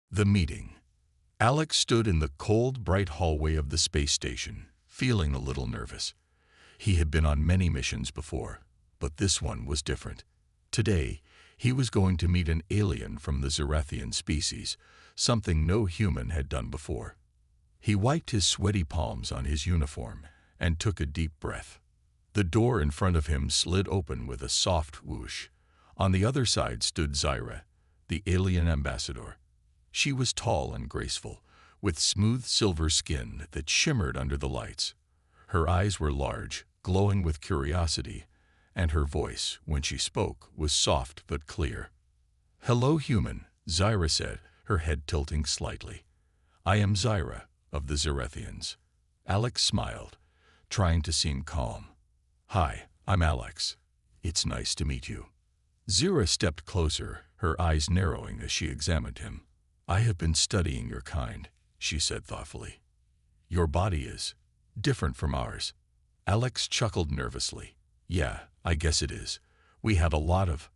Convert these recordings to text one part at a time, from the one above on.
The meeting. Alex stood in the cold, bright hallway of the space station, feeling a little nervous. He had been on many missions before, but this one was different. Today, he was going to meet an alien from the Zerathian species, something no human had done before. He wiped his sweaty palms on his uniform and took a deep breath. The door in front of him slid open with a soft whoosh. On the other side stood Zyra, the alien ambassador. She was tall and graceful, with smooth silver skin that shimmered under the lights. Her eyes were large, glowing with curiosity, and her voice, when she spoke, was soft but clear. "Hello, human," Zyra said, her head tilting slightly. "I am Zyra, of the Zerathians." Alex smiled, trying to seem calm. "Hi, I'm Alex. It's nice to meet you." Zyra stepped closer, her eyes narrowing as she examined him. "I have been studying your kind," she said thoughtfully. "Your body is different from ours." Alex chuckled nervously. "Yeah, I guess it is. We have a lot of,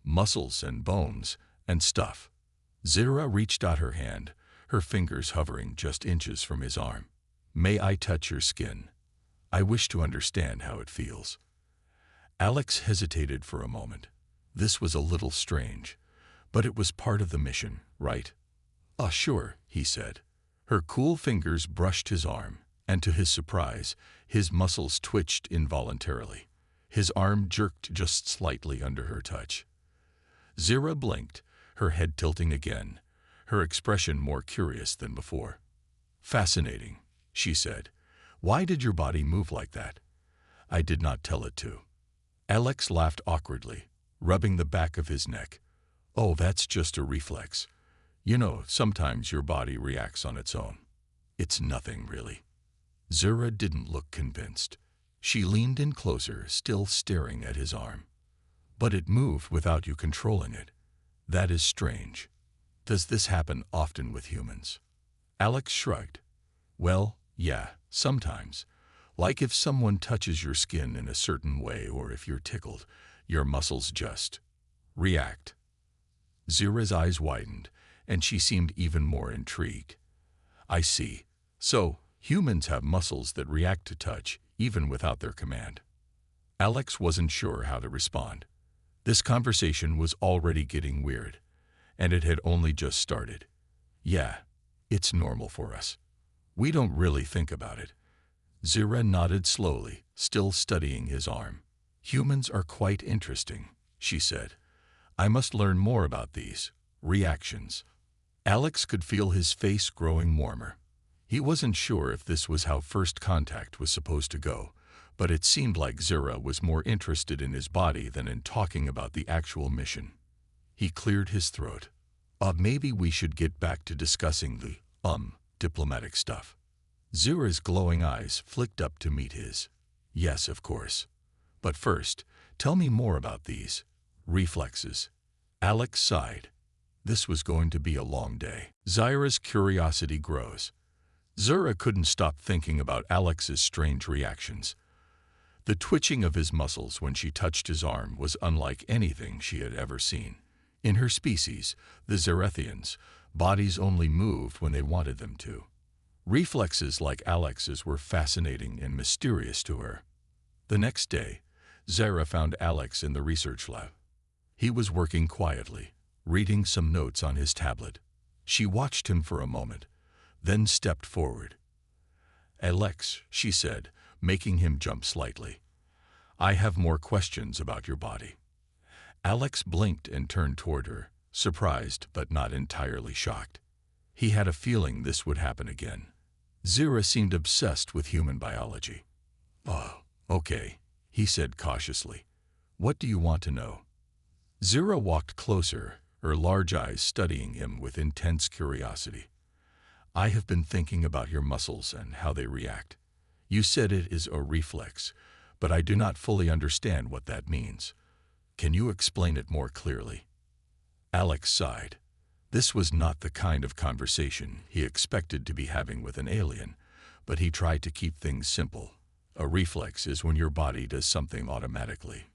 muscles and bones and stuff." Zyra reached out her hand, her fingers hovering just inches from his arm. "May I touch your skin? I wish to understand how it feels." Alex hesitated for a moment. This was a little strange, but it was part of the mission, right? Sure," he said. Her cool fingers brushed his arm, and to his surprise, his muscles twitched involuntarily. His arm jerked just slightly under her touch. Zyra blinked, her head tilting again, her expression more curious than before. "Fascinating," she said. "Why did your body move like that?" "I did not tell it to." Alex laughed awkwardly, rubbing the back of his neck. "Oh, that's just a reflex. You know, sometimes your body reacts on its own. It's nothing, really." Zyra didn't look convinced. She leaned in closer, still staring at his arm. "But it moved without you controlling it. That is strange. Does this happen often with humans?" Alex shrugged. "Well, yeah, sometimes. Like if someone touches your skin in a certain way or if you're tickled, your muscles just react." Zyra's eyes widened, and she seemed even more intrigued. "I see. So, humans have muscles that react to touch, even without their command." Alex wasn't sure how to respond. This conversation was already getting weird, and it had only just started. "Yeah, it's normal for us. We don't really think about it." Zyra nodded slowly, still studying his arm. "Humans are quite interesting," she said. "I must learn more about these reactions." Alex could feel his face growing warmer. He wasn't sure if this was how first contact was supposed to go, but it seemed like Zyra was more interested in his body than in talking about the actual mission. He cleared his throat. Maybe we should get back to discussing the, diplomatic stuff." Zyra's glowing eyes flicked up to meet his. "Yes, of course. But first, tell me more about these reflexes." Alex sighed. This was going to be a long day. Zyra's curiosity grows. Zyra couldn't stop thinking about Alex's strange reactions. The twitching of his muscles when she touched his arm was unlike anything she had ever seen. In her species, the Zerathians, bodies only moved when they wanted them to. Reflexes like Alex's were fascinating and mysterious to her. The next day, Zyra found Alex in the research lab. He was working quietly, reading some notes on his tablet. She watched him for a moment, then stepped forward. "Alex," she said, making him jump slightly. "I have more questions about your body." Alex blinked and turned toward her, surprised but not entirely shocked. He had a feeling this would happen again. Zyra seemed obsessed with human biology. "Oh, okay," he said cautiously. "What do you want to know?" Zyra walked closer, her large eyes studying him with intense curiosity. "I have been thinking about your muscles and how they react. You said it is a reflex, but I do not fully understand what that means. Can you explain it more clearly?" Alex sighed. This was not the kind of conversation he expected to be having with an alien, but he tried to keep things simple. "A reflex is when your body does something automatically,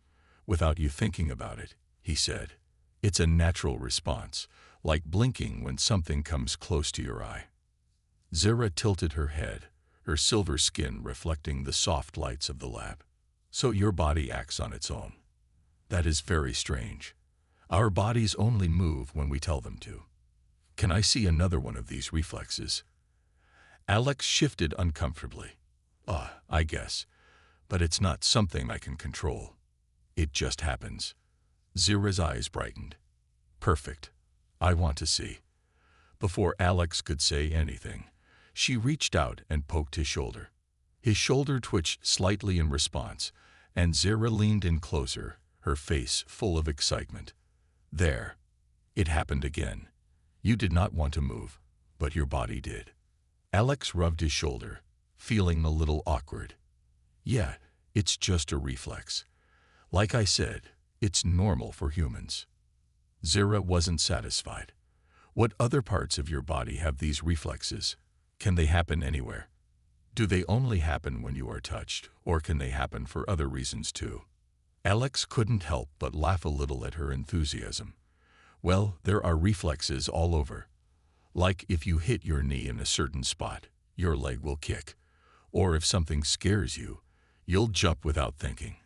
without you thinking about it," he said. "It's a natural response, like blinking when something comes close to your eye. Zara tilted her head, her silver skin reflecting the soft lights of the lab. So your body acts on its own. That is very strange. Our bodies only move when we tell them to. Can I see another one of these reflexes? Alex shifted uncomfortably. I guess. But it's not something I can control. It just happens. Zira's eyes brightened. Perfect. I want to see. Before Alex could say anything, she reached out and poked his shoulder. His shoulder twitched slightly in response, and Zira leaned in closer, her face full of excitement. There. It happened again. You did not want to move, but your body did. Alex rubbed his shoulder, feeling a little awkward. Yeah, it's just a reflex. Like I said, it's normal for humans. Zira wasn't satisfied. What other parts of your body have these reflexes? Can they happen anywhere? Do they only happen when you are touched, or can they happen for other reasons too? Alex couldn't help but laugh a little at her enthusiasm. Well, there are reflexes all over. Like if you hit your knee in a certain spot, your leg will kick. Or if something scares you, you'll jump without thinking.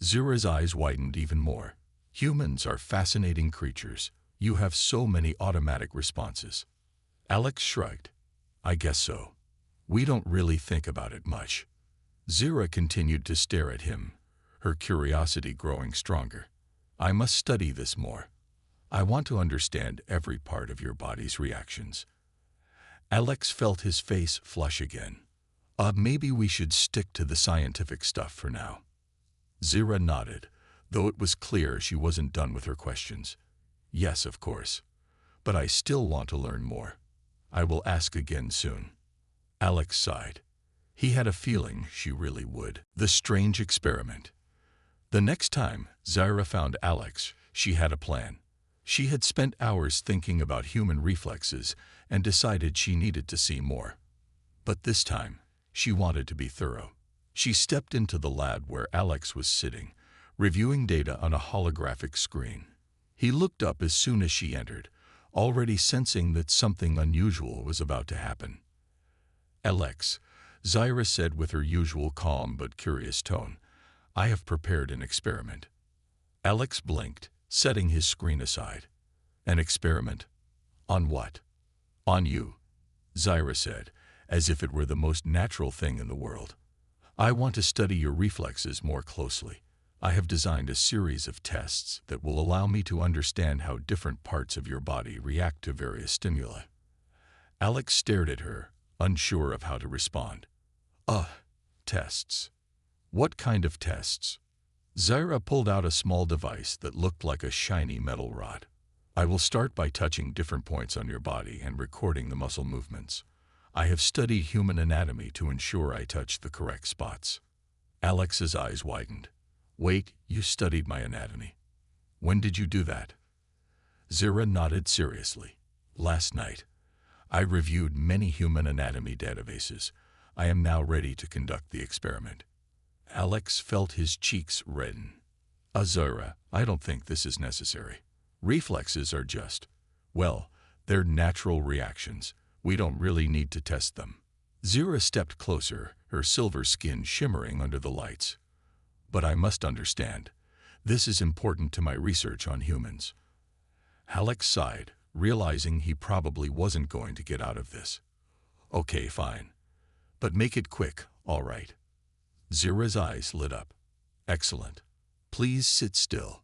Zira's eyes widened even more. Humans are fascinating creatures. You have so many automatic responses. Alex shrugged. I guess so. We don't really think about it much. Zira continued to stare at him, her curiosity growing stronger. I must study this more. I want to understand every part of your body's reactions. Alex felt his face flush again. Maybe we should stick to the scientific stuff for now. Zira nodded, though it was clear she wasn't done with her questions. Yes, of course. But I still want to learn more. I will ask again soon. Alex sighed. He had a feeling she really would. The strange experiment. The next time Zira found Alex, she had a plan. She had spent hours thinking about human reflexes and decided she needed to see more. But this time, she wanted to be thorough. She stepped into the lab where Alex was sitting, reviewing data on a holographic screen. He looked up as soon as she entered, already sensing that something unusual was about to happen. Alex, Zira said with her usual calm but curious tone, I have prepared an experiment. Alex blinked, setting his screen aside. An experiment? On what? On you, Zira said, as if it were the most natural thing in the world. I want to study your reflexes more closely. I have designed a series of tests that will allow me to understand how different parts of your body react to various stimuli. Alex stared at her, unsure of how to respond. Tests. What kind of tests? Zira pulled out a small device that looked like a shiny metal rod. I will start by touching different points on your body and recording the muscle movements. I have studied human anatomy to ensure I touch the correct spots. Alex's eyes widened. Wait, you studied my anatomy. When did you do that? Zira nodded seriously. Last night. I reviewed many human anatomy databases. I am now ready to conduct the experiment. Alex felt his cheeks redden. Zira, I don't think this is necessary. Reflexes are just, well, they're natural reactions. We don't really need to test them. Zira stepped closer, her silver skin shimmering under the lights. But I must understand. This is important to my research on humans. Alex sighed, realizing he probably wasn't going to get out of this. Okay, fine. But make it quick, all right. Zira's eyes lit up. Excellent. Please sit still.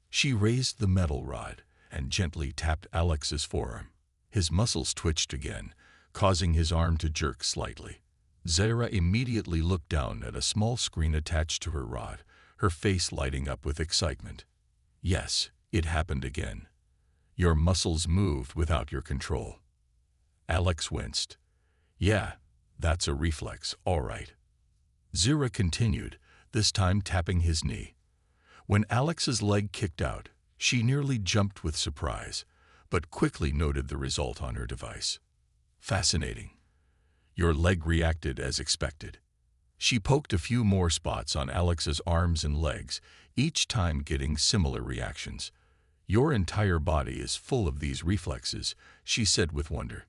She raised the metal rod and gently tapped Alex's forearm. His muscles twitched again, causing his arm to jerk slightly. Zira immediately looked down at a small screen attached to her rod, her face lighting up with excitement. Yes, it happened again. Your muscles moved without your control. Alex winced. Yeah, that's a reflex, all right. Zira continued, this time tapping his knee. When Alex's leg kicked out, she nearly jumped with surprise, but quickly noted the result on her device. Fascinating. Your leg reacted as expected. She poked a few more spots on Alex's arms and legs, each time getting similar reactions. Your entire body is full of these reflexes, she said with wonder.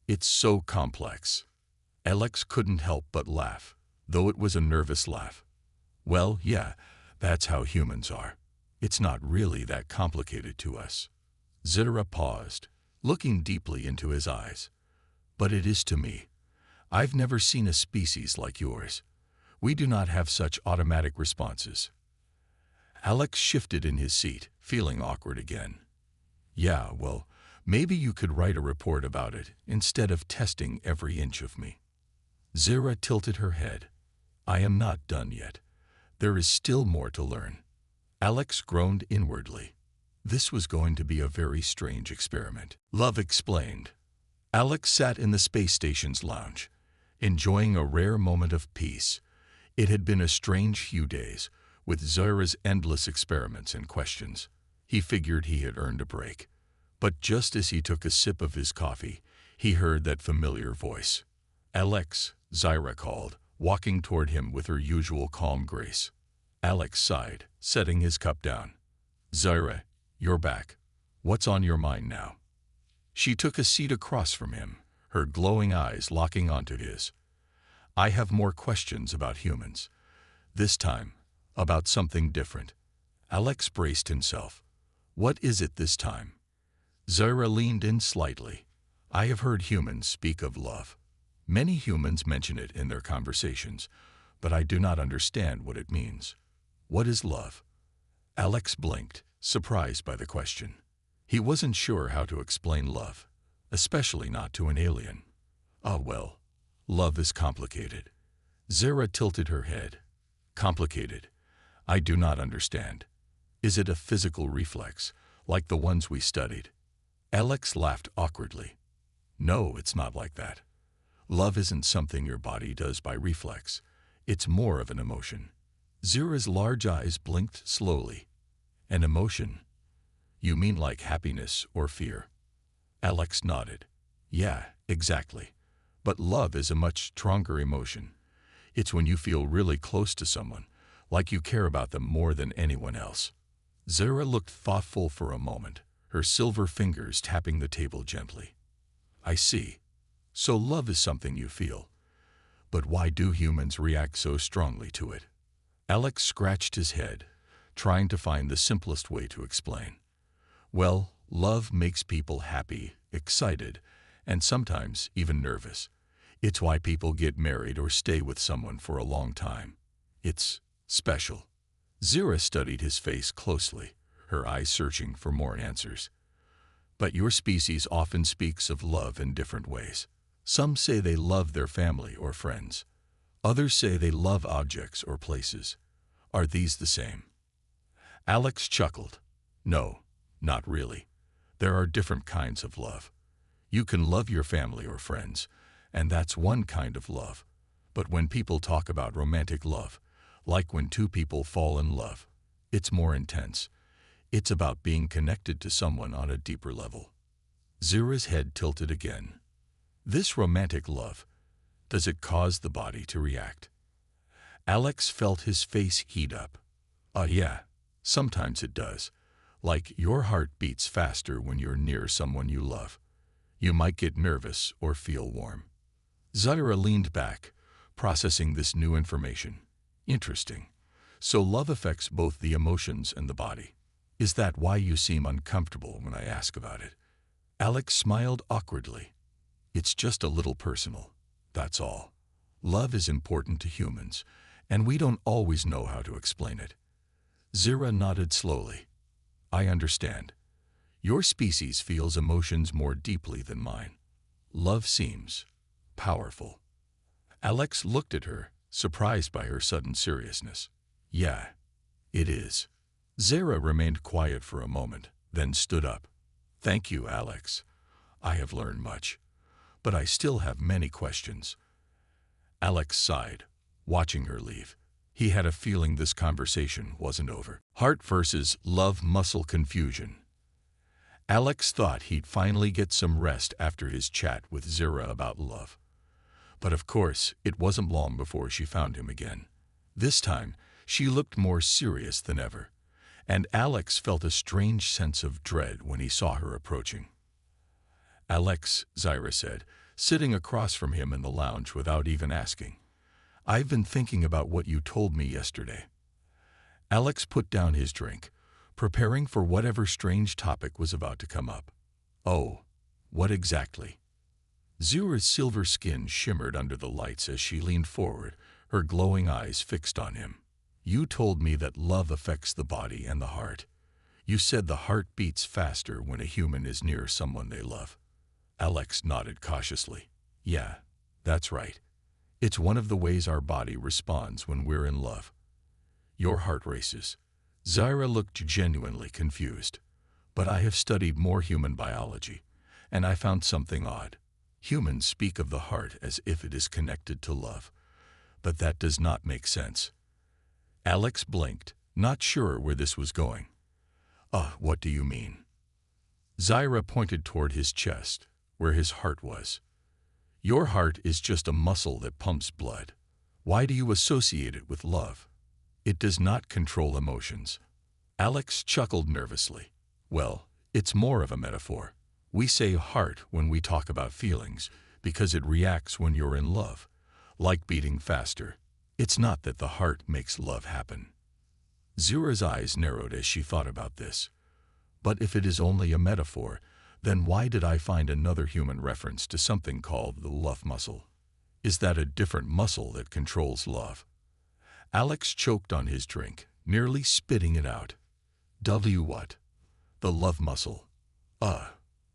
It's so complex. Alex couldn't help but laugh, though it was a nervous laugh. Well, yeah, that's how humans are. It's not really that complicated to us. Zira paused, looking deeply into his eyes. But it is to me. I've never seen a species like yours. We do not have such automatic responses. Alex shifted in his seat, feeling awkward again. Yeah, well, maybe you could write a report about it instead of testing every inch of me. Zira tilted her head. I am not done yet. There is still more to learn. Alex groaned inwardly. This was going to be a very strange experiment. Love explained. Alex sat in the space station's lounge, enjoying a rare moment of peace. It had been a strange few days, with Zira's endless experiments and questions. He figured he had earned a break. But just as he took a sip of his coffee, he heard that familiar voice. Alex, Zira called, walking toward him with her usual calm grace. Alex sighed, setting his cup down. Zira, you're back. What's on your mind now? She took a seat across from him, her glowing eyes locking onto his. I have more questions about humans. This time, about something different. Alex braced himself. What is it this time? Zira leaned in slightly. I have heard humans speak of love. Many humans mention it in their conversations, but I do not understand what it means. What is love? Alex blinked, surprised by the question. He wasn't sure how to explain love, especially not to an alien. Ah, well, love is complicated. Zira tilted her head. Complicated. I do not understand. Is it a physical reflex, like the ones we studied? Alex laughed awkwardly. No, it's not like that. Love isn't something your body does by reflex. It's more of an emotion. Zira's large eyes blinked slowly. An emotion? You mean like happiness or fear? Alex nodded. Yeah, exactly. But love is a much stronger emotion. It's when you feel really close to someone, like you care about them more than anyone else. Zira looked thoughtful for a moment, her silver fingers tapping the table gently. I see. So love is something you feel. But why do humans react so strongly to it? Alex scratched his head, trying to find the simplest way to explain. Well, love makes people happy, excited, and sometimes even nervous. It's why people get married or stay with someone for a long time. It's special. Zira studied his face closely, her eyes searching for more answers. But your species often speaks of love in different ways. Some say they love their family or friends. Others say they love objects or places. Are these the same? Alex chuckled. No, not really. There are different kinds of love. You can love your family or friends, and that's one kind of love. But when people talk about romantic love, like when two people fall in love, it's more intense. It's about being connected to someone on a deeper level. Zira's head tilted again. This romantic love, does it cause the body to react? Alex felt his face heat up. Yeah, sometimes it does. Like your heart beats faster when you're near someone you love. You might get nervous or feel warm. Zira leaned back, processing this new information. Interesting. So love affects both the emotions and the body. Is that why you seem uncomfortable when I ask about it? Alex smiled awkwardly. It's just a little personal, that's all. Love is important to humans, and we don't always know how to explain it. Zira nodded slowly. I understand. Your species feels emotions more deeply than mine. Love seems powerful. Alex looked at her, surprised by her sudden seriousness. Yeah, it is. Zira remained quiet for a moment, then stood up. Thank you, Alex. I have learned much, but I still have many questions. Alex sighed, watching her leave. He had a feeling this conversation wasn't over. Heart versus love muscle confusion. Alex thought he'd finally get some rest after his chat with Zira about love. But of course, it wasn't long before she found him again. This time, she looked more serious than ever. and Alex felt a strange sense of dread when he saw her approaching. "Alex," Zyra said, sitting across from him in the lounge without even asking. "I've been thinking about what you told me yesterday." Alex put down his drink, preparing for whatever strange topic was about to come up. "Oh, what exactly?" Zyra's silver skin shimmered under the lights as she leaned forward, her glowing eyes fixed on him. "You told me that love affects the body and the heart. You said the heart beats faster when a human is near someone they love." Alex nodded cautiously. "Yeah, that's right. It's one of the ways our body responds when we're in love." "Your heart races." Zyra looked genuinely confused. "But I have studied more human biology, and I found something odd. Humans speak of the heart as if it is connected to love, but that does not make sense." Alex blinked, not sure where this was going. What do you mean?" Zyra pointed toward his chest, where his heart was. "Your heart is just a muscle that pumps blood. Why do you associate it with love? It does not control emotions." Alex chuckled nervously. "Well, it's more of a metaphor. We say heart when we talk about feelings because it reacts when you're in love, like beating faster. It's not that the heart makes love happen." Zyra's eyes narrowed as she thought about this. "But if it is only a metaphor, then why did I find another human reference to something called the love muscle? Is that a different muscle that controls love?" Alex choked on his drink, nearly spitting it out. What? The love muscle?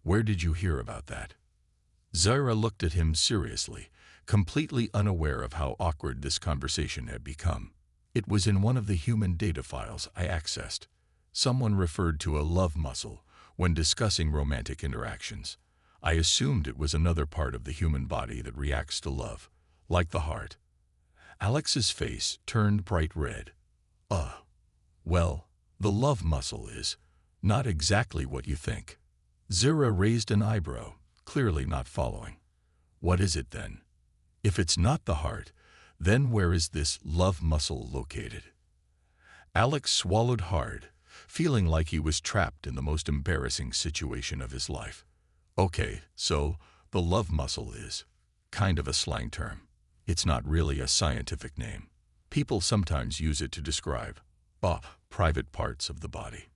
Where did you hear about that?" Zyra looked at him seriously, completely unaware of how awkward this conversation had become. "It was in one of the human data files I accessed. Someone referred to a love muscle when discussing romantic interactions. I assumed it was another part of the human body that reacts to love, like the heart." Alex's face turned bright red. Well, the love muscle is not exactly what you think." Zyra raised an eyebrow, clearly not following. "What is it then? If it's not the heart, then where is this love muscle located?" Alex swallowed hard, feeling like he was trapped in the most embarrassing situation of his life. "Okay, so the love muscle is kind of a slang term. It's not really a scientific name. People sometimes use it to describe private parts of the body."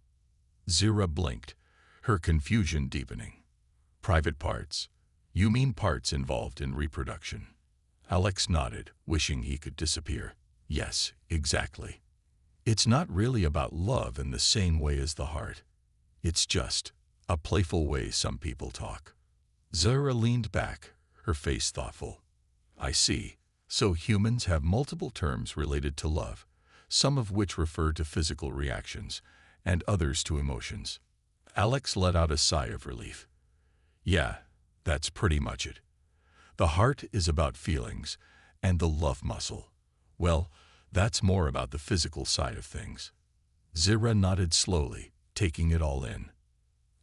Zyra blinked, her confusion deepening. "Private parts? You mean parts involved in reproduction?" Alex nodded, wishing he could disappear. "Yes, exactly. It's not really about love in the same way as the heart. It's just a playful way some people talk." Zyra leaned back, her face thoughtful. "I see. So humans have multiple terms related to love, some of which refer to physical reactions, and others to emotions." Alex let out a sigh of relief. "Yeah, that's pretty much it. The heart is about feelings, and the love muscle, well, that's more about the physical side of things." Zyra nodded slowly, taking it all in.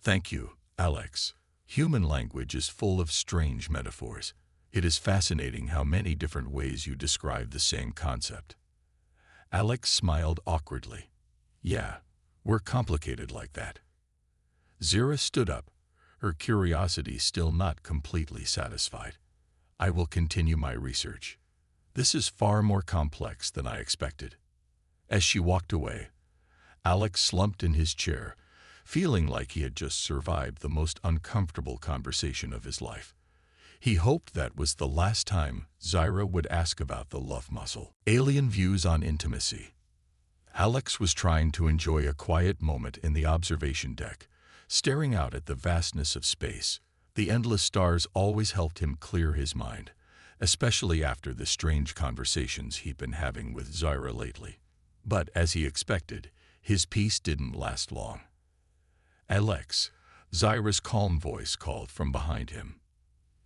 "Thank you, Alex. Human language is full of strange metaphors. It is fascinating how many different ways you describe the same concept." Alex smiled awkwardly. "Yeah, we're complicated like that." Zyra stood up, her curiosity still not completely satisfied. "I will continue my research. This is far more complex than I expected." As she walked away, Alex slumped in his chair, feeling like he had just survived the most uncomfortable conversation of his life. He hoped that was the last time Zyra would ask about the love muscle. Alien views on intimacy. Alex was trying to enjoy a quiet moment in the observation deck, staring out at the vastness of space. The endless stars always helped him clear his mind, especially after the strange conversations he'd been having with Zyra lately. But as he expected, his peace didn't last long. "Alex," Zyra's calm voice called from behind him.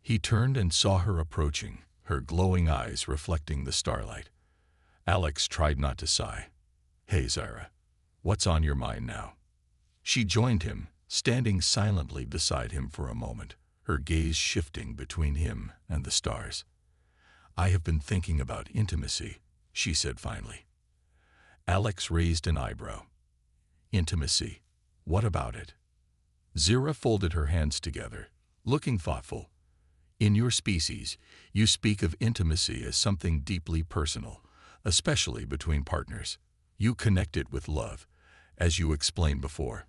He turned and saw her approaching, her glowing eyes reflecting the starlight. Alex tried not to sigh. "Hey, Zyra, what's on your mind now?" She joined him, standing silently beside him for a moment, her gaze shifting between him and the stars. "I have been thinking about intimacy," she said finally. Alex raised an eyebrow. Intimacy. What about it? Zira folded her hands together, looking thoughtful. In your species, you speak of intimacy as something deeply personal, especially between partners. You connect it with love, as you explained before.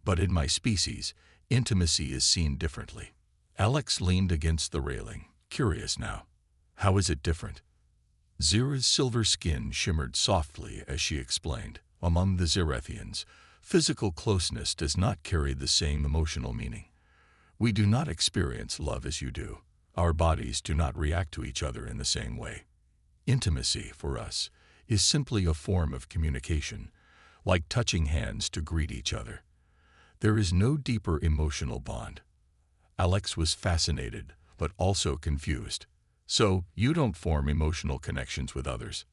But in my species, intimacy is seen differently. Alex leaned against the railing, curious now. How is it different? Zira's silver skin shimmered softly as she explained. Among the Zirethians, physical closeness does not carry the same emotional meaning. We do not experience love as you do. Our bodies do not react to each other in the same way. Intimacy, for us, is simply a form of communication, like touching hands to greet each other. There is no deeper emotional bond. Alex was fascinated, but also confused. So, you don't form emotional connections with others?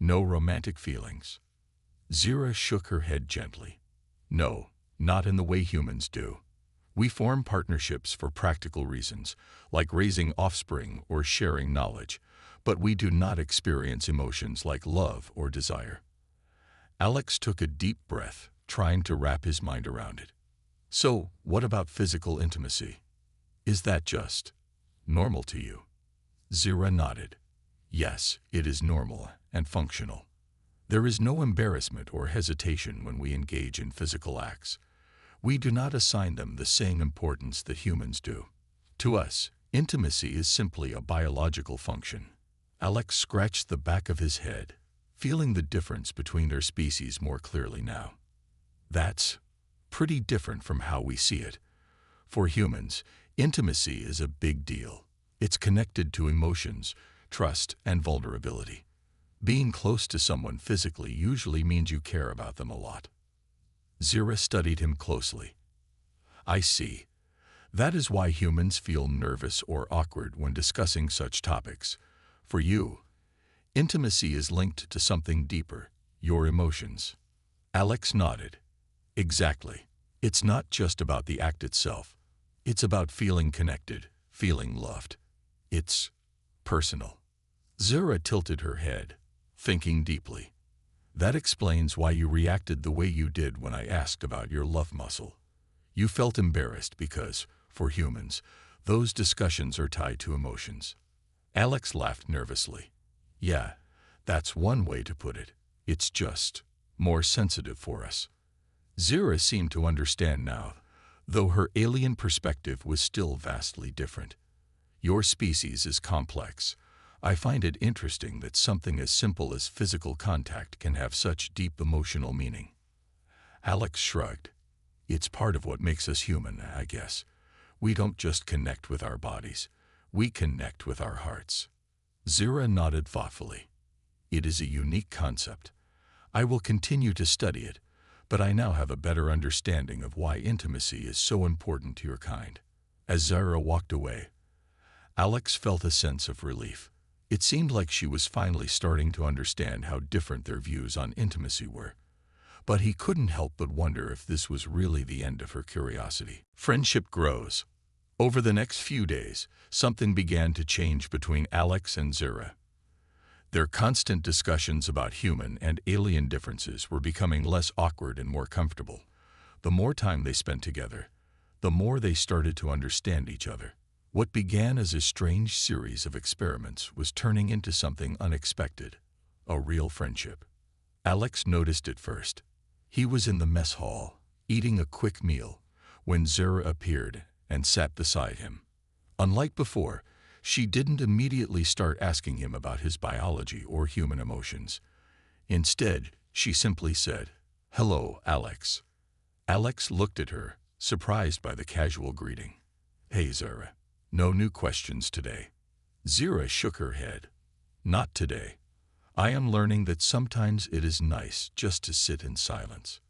No romantic feelings? Zira shook her head gently. No, not in the way humans do. We form partnerships for practical reasons, like raising offspring or sharing knowledge, but we do not experience emotions like love or desire. Alex took a deep breath, trying to wrap his mind around it. So, what about physical intimacy? Is that just normal to you? Zira nodded. Yes, it is normal and functional. There is no embarrassment or hesitation when we engage in physical acts. We do not assign them the same importance that humans do. To us, intimacy is simply a biological function. Alex scratched the back of his head, feeling the difference between their species more clearly now. That's pretty different from how we see it. For humans, intimacy is a big deal. It's connected to emotions, trust, and vulnerability. Being close to someone physically usually means you care about them a lot. Zira studied him closely. I see. That is why humans feel nervous or awkward when discussing such topics. For you, intimacy is linked to something deeper, your emotions. Alex nodded. Exactly. It's not just about the act itself. It's about feeling connected, feeling loved. It's personal. Zira tilted her head, thinking deeply. That explains why you reacted the way you did when I asked about your love muscle. You felt embarrassed because, for humans, those discussions are tied to emotions. Alex laughed nervously. Yeah, that's one way to put it. It's just more sensitive for us. Zira seemed to understand now, though her alien perspective was still vastly different. Your species is complex. I find it interesting that something as simple as physical contact can have such deep emotional meaning. Alex shrugged. It's part of what makes us human, I guess. We don't just connect with our bodies. We connect with our hearts. Zira nodded thoughtfully. It is a unique concept. I will continue to study it, but I now have a better understanding of why intimacy is so important to your kind. As Zira walked away, Alex felt a sense of relief. It seemed like she was finally starting to understand how different their views on intimacy were. But he couldn't help but wonder if this was really the end of her curiosity. Friendship grows. Over the next few days, something began to change between Alex and Zira. Their constant discussions about human and alien differences were becoming less awkward and more comfortable. The more time they spent together, the more they started to understand each other. What began as a strange series of experiments was turning into something unexpected, a real friendship. Alex noticed it first. He was in the mess hall, eating a quick meal, when Zira appeared and sat beside him. Unlike before, she didn't immediately start asking him about his biology or human emotions. Instead, she simply said, "Hello, Alex." Alex looked at her, surprised by the casual greeting. "Hey, Zira. No new questions today." Zira shook her head. "Not today. I am learning that sometimes it is nice just to sit in silence."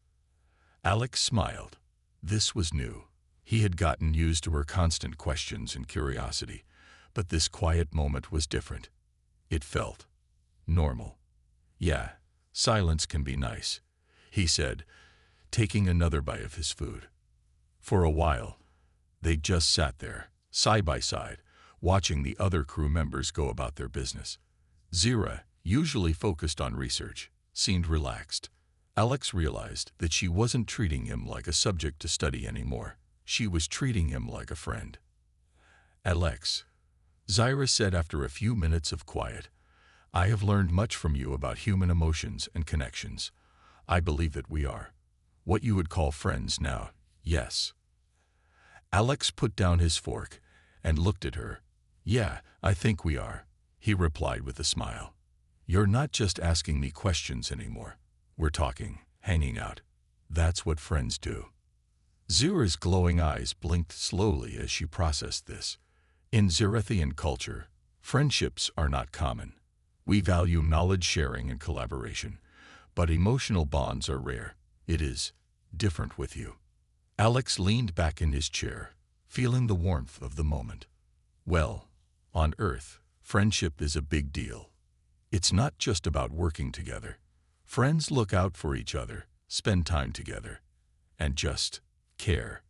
Alex smiled. This was new. He had gotten used to her constant questions and curiosity, but this quiet moment was different. It felt normal. "Yeah, silence can be nice," he said, taking another bite of his food. For a while, they just sat there, side by side, watching the other crew members go about their business. Zira, usually focused on research, seemed relaxed. Alex realized that she wasn't treating him like a subject to study anymore. She was treating him like a friend. "Alex," Zyra said after a few minutes of quiet, "I have learned much from you about human emotions and connections. I believe that we are what you would call friends now, yes?" Alex put down his fork and looked at her. "Yeah, I think we are," he replied with a smile. "You're not just asking me questions anymore. We're talking, hanging out. That's what friends do." Zyra's glowing eyes blinked slowly as she processed this. In Zerethian culture, friendships are not common. We value knowledge sharing and collaboration, but emotional bonds are rare. It is different with you. Alex leaned back in his chair, feeling the warmth of the moment. Well, on Earth, friendship is a big deal. It's not just about working together. Friends look out for each other, spend time together, and just care.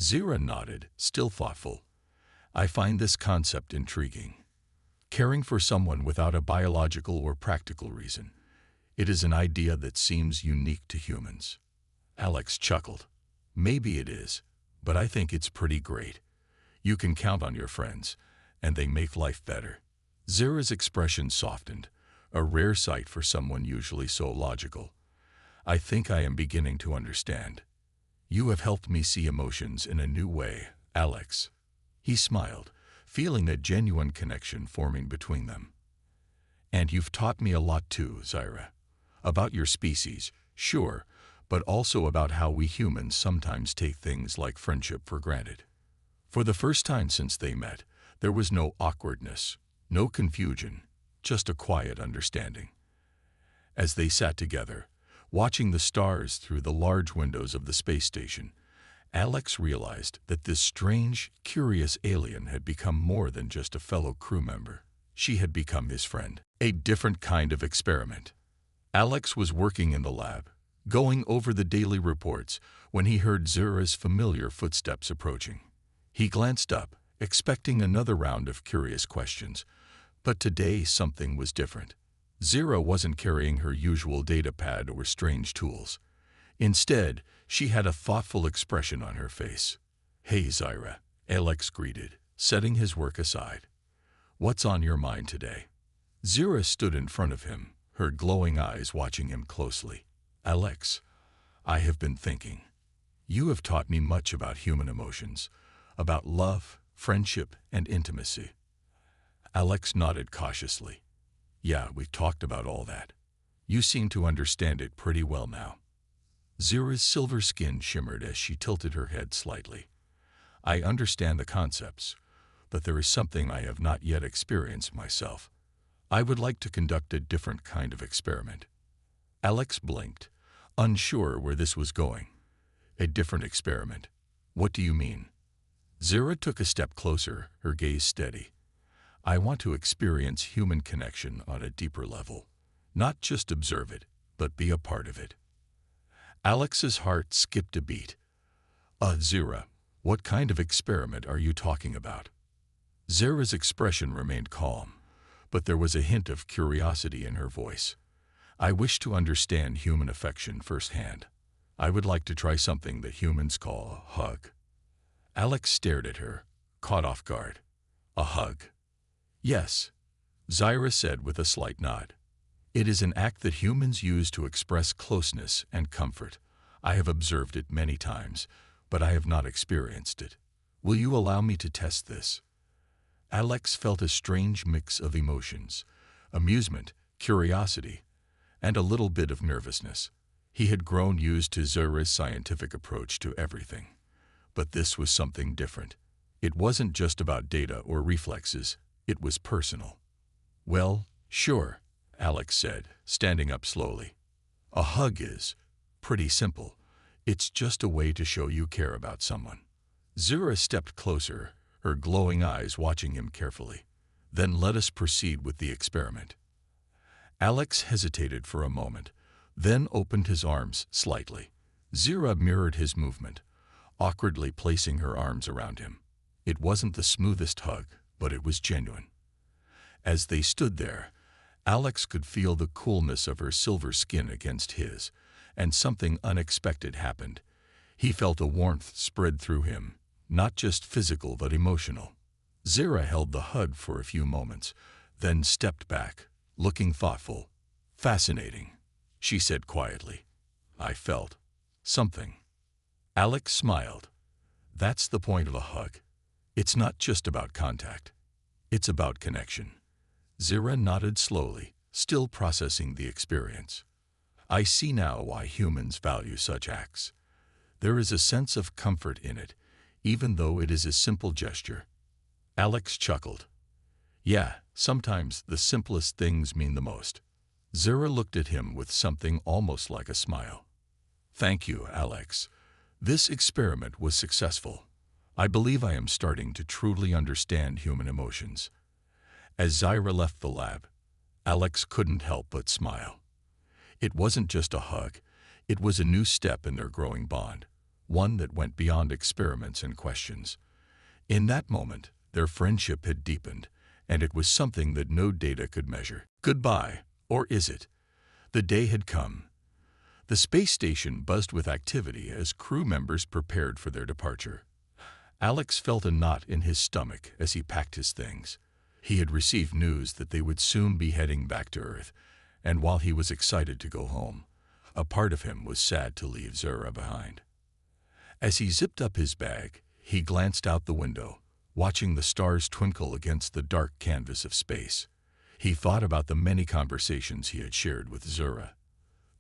Zyra nodded, still thoughtful. "I find this concept intriguing. Caring for someone without a biological or practical reason. It is an idea that seems unique to humans." Alex chuckled. "Maybe it is, but I think it's pretty great. You can count on your friends, and they make life better." Zyra's expression softened, a rare sight for someone usually so logical. "I think I am beginning to understand. You have helped me see emotions in a new way, Alex." He smiled, feeling a genuine connection forming between them. "And you've taught me a lot too, Zyra. About your species, sure, but also about how we humans sometimes take things like friendship for granted." For the first time since they met, there was no awkwardness, no confusion, just a quiet understanding. As they sat together, watching the stars through the large windows of the space station, Alex realized that this strange, curious alien had become more than just a fellow crew member. She had become his friend. A different kind of experiment. Alex was working in the lab, going over the daily reports, when he heard Zyra's familiar footsteps approaching. He glanced up, expecting another round of curious questions, but today something was different. Zyra wasn't carrying her usual data pad or strange tools. Instead, she had a thoughtful expression on her face. "Hey, Zyra," Alex greeted, setting his work aside. "What's on your mind today?" Zyra stood in front of him, her glowing eyes watching him closely. "Alex, I have been thinking. You have taught me much about human emotions, about love, friendship, and intimacy." Alex nodded cautiously. "Yeah, we've talked about all that. You seem to understand it pretty well now." Zyra's silver skin shimmered as she tilted her head slightly. "I understand the concepts, but there is something I have not yet experienced myself. I would like to conduct a different kind of experiment." Alex blinked, unsure where this was going. "A different experiment? What do you mean?" Zyra took a step closer, her gaze steady. "I want to experience human connection on a deeper level. Not just observe it, but be a part of it." Alex's heart skipped a beat. Zyra, what kind of experiment are you talking about?" Zyra's expression remained calm, but there was a hint of curiosity in her voice. "I wish to understand human affection firsthand. I would like to try something that humans call a hug." Alex stared at her, caught off guard. "A hug?" "Yes," Zyra said with a slight nod. "It is an act that humans use to express closeness and comfort. I have observed it many times, but I have not experienced it. Will you allow me to test this?" Alex felt a strange mix of emotions: amusement, curiosity, and a little bit of nervousness. He had grown used to Zyra's scientific approach to everything. But this was something different. It wasn't just about data or reflexes, it was personal. "Well, sure," Alex said, standing up slowly. "A hug is pretty simple. It's just a way to show you care about someone." Zyra stepped closer, her glowing eyes watching him carefully. "Then let us proceed with the experiment." Alex hesitated for a moment, then opened his arms slightly. Zyra mirrored his movement, awkwardly placing her arms around him. It wasn't the smoothest hug, but it was genuine. As they stood there, Alex could feel the coolness of her silver skin against his, and something unexpected happened. He felt a warmth spread through him, not just physical but emotional. Zara held the hug for a few moments, then stepped back, looking thoughtful. "Fascinating," she said quietly. "I felt something." Alex smiled. "That's the point of a hug. It's not just about contact. It's about connection." Zara nodded slowly, still processing the experience. "I see now why humans value such acts. There is a sense of comfort in it, even though it is a simple gesture." Alex chuckled. "Yeah, sometimes the simplest things mean the most." Zara looked at him with something almost like a smile. "Thank you, Alex. This experiment was successful. I believe I am starting to truly understand human emotions." As Zara left the lab, Alex couldn't help but smile. It wasn't just a hug, it was a new step in their growing bond, one that went beyond experiments and questions. In that moment, their friendship had deepened, and it was something that no data could measure. Goodbye, or is it? The day had come. The space station buzzed with activity as crew members prepared for their departure. Alex felt a knot in his stomach as he packed his things. He had received news that they would soon be heading back to Earth, and while he was excited to go home, a part of him was sad to leave Zara behind. As he zipped up his bag, he glanced out the window, watching the stars twinkle against the dark canvas of space. He thought about the many conversations he had shared with Zara,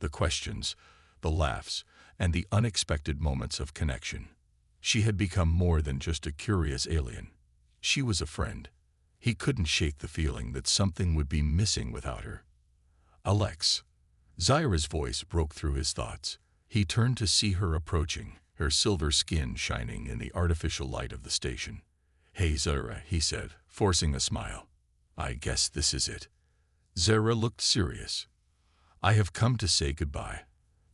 the questions, the laughs, and the unexpected moments of connection. She had become more than just a curious alien. She was a friend. He couldn't shake the feeling that something would be missing without her. "Alex." Zara's voice broke through his thoughts. He turned to see her approaching, her silver skin shining in the artificial light of the station. "Hey, Zara," he said, forcing a smile. "I guess this is it." Zara looked serious. "I have come to say goodbye.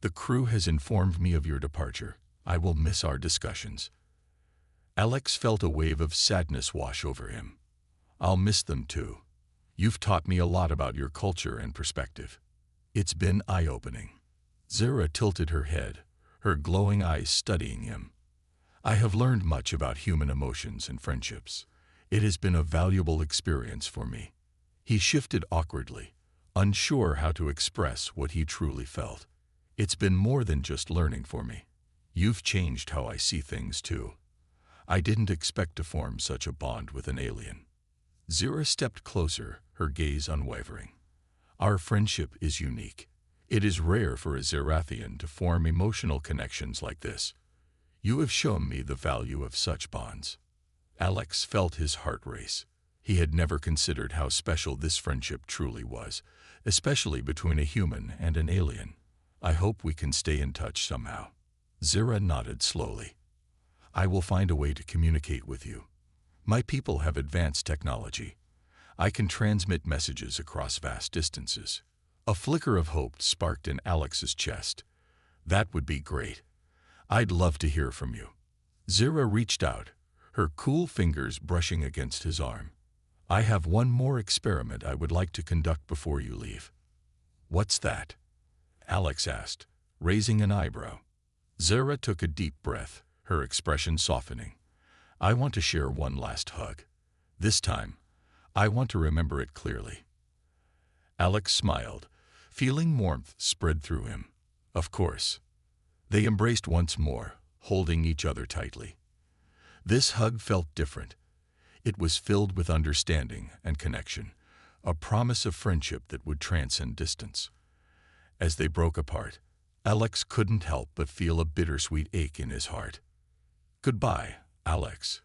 The crew has informed me of your departure. I will miss our discussions." Alex felt a wave of sadness wash over him. "I'll miss them too. You've taught me a lot about your culture and perspective. It's been eye-opening." Zara tilted her head, her glowing eyes studying him. "I have learned much about human emotions and friendships. It has been a valuable experience for me." He shifted awkwardly, unsure how to express what he truly felt. "It's been more than just learning for me. You've changed how I see things too. I didn't expect to form such a bond with an alien." Zara stepped closer, her gaze unwavering. "Our friendship is unique. It is rare for a Zarathian to form emotional connections like this. You have shown me the value of such bonds." Alex felt his heart race. He had never considered how special this friendship truly was, especially between a human and an alien. "I hope we can stay in touch somehow." Zara nodded slowly. "I will find a way to communicate with you. My people have advanced technology. I can transmit messages across vast distances." A flicker of hope sparked in Alex's chest. "That would be great. I'd love to hear from you." Zara reached out, her cool fingers brushing against his arm. "I have one more experiment I would like to conduct before you leave." "What's that?" Alex asked, raising an eyebrow. Zara took a deep breath, her expression softening. "I want to share one last hug. This time, I want to remember it clearly." Alex smiled, feeling warmth spread through him. "Of course." They embraced once more, holding each other tightly. This hug felt different. It was filled with understanding and connection, a promise of friendship that would transcend distance. As they broke apart, Alex couldn't help but feel a bittersweet ache in his heart. "Goodbye, Alex,"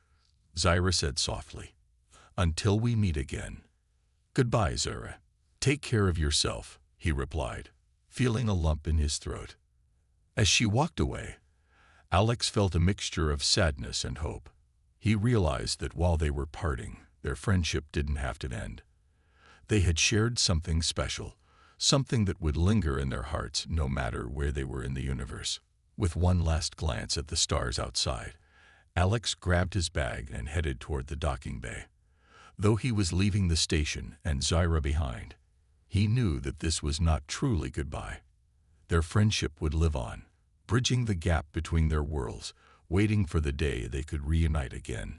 Zara said softly. "Until we meet again." "Goodbye, Zara. Take care of yourself," he replied, feeling a lump in his throat. As she walked away, Alex felt a mixture of sadness and hope. He realized that while they were parting, their friendship didn't have to end. They had shared something special, something that would linger in their hearts no matter where they were in the universe. With one last glance at the stars outside, Alex grabbed his bag and headed toward the docking bay. Though he was leaving the station and Zara behind, he knew that this was not truly goodbye. their friendship would live on, bridging the gap between their worlds, waiting for the day they could reunite again.